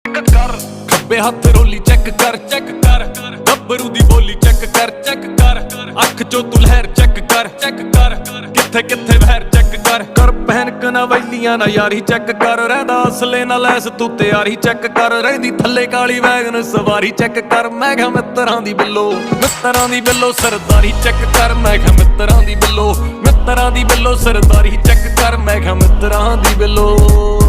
ਕਰ ਖੱਬੇ ਹੱਥ ਰੋਲੀ ਚੈੱਕ ਕਰ ਗੱਭਰੂ ਦੀ ਬੋਲੀ ਚੈੱਕ ਕਰ ਅੱਖ ਚੋਂ ਤੂੰ ਲਹਿਰ ਚੈੱਕ ਕਰ ਕਿੱਥੇ ਕਿੱਥੇ ਵਹਿਰ ਚੈੱਕ ਕਰ ਪਹਿਨ ਕਨਵੈਲੀਆਂ ਨਾ ਯਾਰੀ ਚੈੱਕ ਕਰ ਰਹਿੰਦਾ ਅਸਲੇ ਨਾਲ ਲੈਸ ਤੂੰ ਤਿਆਰੀ ਚੈੱਕ ਕਰ ਰਹਿੰਦੀ ਥੱਲੇ ਕਾਲੀ ਵੈਗਨ ਸਵਾਰੀ ਚੈੱਕ ਕਰ ਮੈਂ ਕਿਹਾ ਮਿੱਤਰਾਂ ਦੀ ਬਿੱਲੋ ਸਰਦਾਰੀ ਚੈੱਕ ਕਰ ਮੈਂ ਕਿਹਾ ਮਿੱਤਰਾਂ ਦੀ ਬਿੱਲੋ ਸਰਦਾਰੀ ਚੈੱਕ ਕਰ ਮੈਂ ਕਿਹਾ ਮਿੱਤਰਾਂ ਦੀ ਬਿੱਲੋ